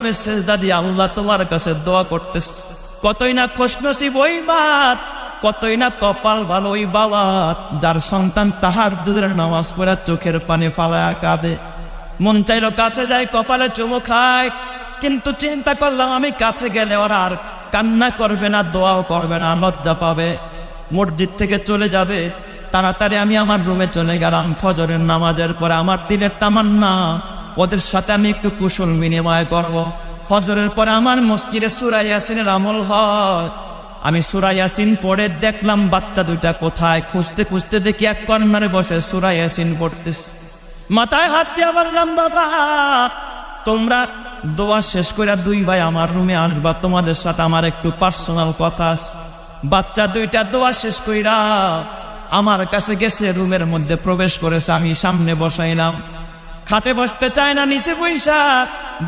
সেজদা দিয়ে আল্লাহ তোমার কাছে দোয়া করতেছে। কতই না খুশনসিব ওই মা, কতই না কপাল ভালো ওই বাবা যার সন্তান তাহাজ্জুদের নামাজ পড়ে চোখের পানি ফালায়া কাঁদে। মন চাইলো কাছে যায়, কপালে চুমু খায়, কিন্তু চিন্তা করলাম আমি কাছে গেলে ওরা আর কান্না করবে না, দোয়াও করবে না, লজ্জা পাবে, মসজিদ থেকে চলে যাবে। তাড়াতাড়ি আমি আমার রুমে চলে গেলাম। ফজরের নামাজের পরে আমার দিলের তামান্না ওদের সাথে আমি একটু কুশল বিনিময় করব। ফজরের পরে আমার মসজিদে সূরা ইয়াসিনের আমল হয়। আমি সূরা ইয়াসিন পড়ে দেখলাম বাচ্চা দুইটা কোথায়, খুঁজতে খুঁজতে দেখি এক কর্নারে বসে সূরা ইয়াসিন পড়তেছে। মাথায় হাত দিয়ে বললাম, বাবা তোমরা দোয়া শেষ করে দুই ভাই আমার রুমে আসবা, তোমাদের সাথে আমার একটু পার্সোনাল কথা আছে। বাচ্চা দুইটা দোয়া শেষ কইরা আমার কাছে গেছে, রুমের মধ্যে প্রবেশ করেছে। আমি সামনে বসাইলাম, খাটে বসতে চায় না, নিচে বৈশা।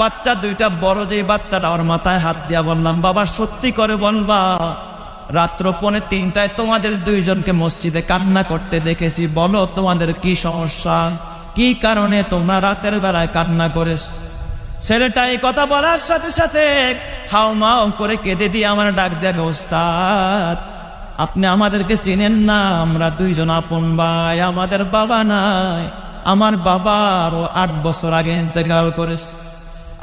বাচ্চা দুইটা বড়, যে বাচ্চাটা ওর মাথায় হাত দিয়া বললাম, বাবা সত্যি করে বলবা রাত্র 2:45 তোমাদের দুইজনকে মসজিদে কান্না করতে দেখেছি, বলো তোমাদের কি সমস্যা, কি কারণে তোমরা রাতের বেলায় কান্না করেছ? ছেলেটা এই কথা বলার সাথে সাথে হাউমাউ করে কেঁদে দিয়ে আমার ডাক দেয়, ওস্তাদ আপনি আমাদেরকে চিনেন না, আমরা দুইজন আপন ভাই, আমাদের বাবা নাই, আমার বাবা আরো 8 বছর আগে ইন্তেকাল করেছে,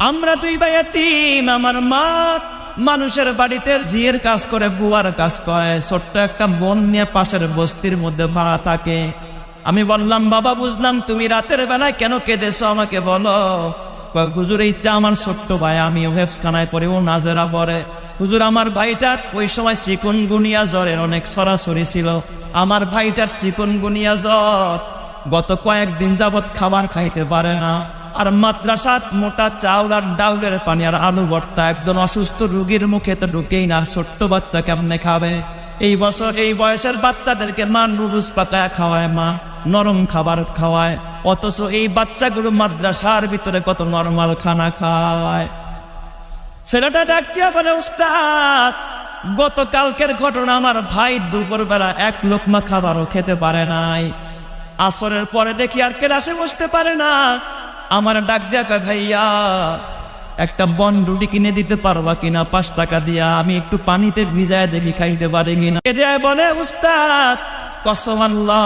আমরা দুই ভাই এতিম, আমার মা মানুষের বাড়িতে জিয়ের কাজ করে, বুয়ার কাজ করে, ছোট্ট একটা বোন নিয়ে পাশের বস্তির মধ্যে ভাড়া থাকে। আমি বললাম, বাবা বুঝলাম, তুমি রাতের বেলায় কেন কেঁদেছো আমাকে বলো। হুজুর এইটা আমার ছোট্ট ভাই, আমি হেফজখানায় পড়ে, ও নাজেরা পড়ে। হুজুর আমার ভাইটার ওই সময় চিকুনগুনিয়া জ্বরের অনেক সরাসরি ছিল, আমার ভাইটার চিকুনগুনিয়া জ্বর, গত কয়েকদিন যাবৎ খাবার খাইতে পারে না, আর মাদ্রাসাত মোটা চাউল আর ডাউলের পানি আর আলু ভর্তা একজন অসুস্থ রোগীর মুখে তো ঢুকেই না, ছোট্ট বাচ্চা কেমনে খাবে? এই বছর এই বয়সের বাচ্চাদেরকে মা নুডলস পাকায় খাওয়ায়, মা নরম খাবার খাওয়ায়, অথচ এই বাচ্চাগুলো মাদ্রাসার ভিতরে কত নরমাল খানা খায়। ছেলেটা ডাক দিয়া বলে, উস্তাদ গতকালকের ঘটনা, আমার ভাই দুপুরবেলা এক লোকমা খাবারও খেতে পারে নাই, আসরের পরে দেখি আর ক্লাসে বসতে পারে না। আমার ডাক দিয়া কয়, ভাইয়া একটা বন রুটি কিনে দিতে পারবা কিনা 5 টাকা দিয়া, আমি একটু পানিতে ভিজায় দেখি খাইতে পারি কিনা। এটাই বলে, উস্তাদ কসম আল্লাহ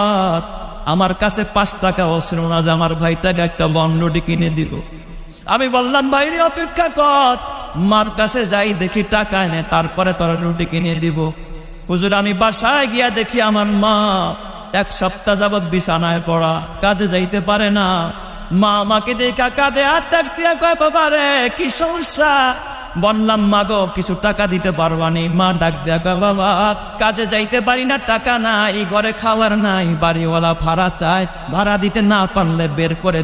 আমার কাছে 5 টাকাও ছিল না যে আমার ভাইটাকে একটা বন রুটি কিনে দিব। আমি বললাম, ভাইরে অপেক্ষা কর, মার কাছে যাই দেখি টাকা এনে তারপরে তোর রুটি কিনে দিব। হুজুর আমি বাসায় গিয়া দেখি আমার মা 1 সপ্তাহ যাবৎ বিছানায় পড়া, কাজে যাইতে পারে না। মা আমাকে দেখা কাঁদে, আর ডাক দিয়া কয়, বাবা রে কি সমস্যা? বললাম, মা গো কিছু টাকা দিতে পারবানি? মা ডাক দিয়া কয়, বাবা কাজে যাইতে পারি না, টাকা নাই, ঘরে খাবার নাই, বাড়িওয়ালা ভাড়া চায়, ভাড়া দিতে না পারলে বের করে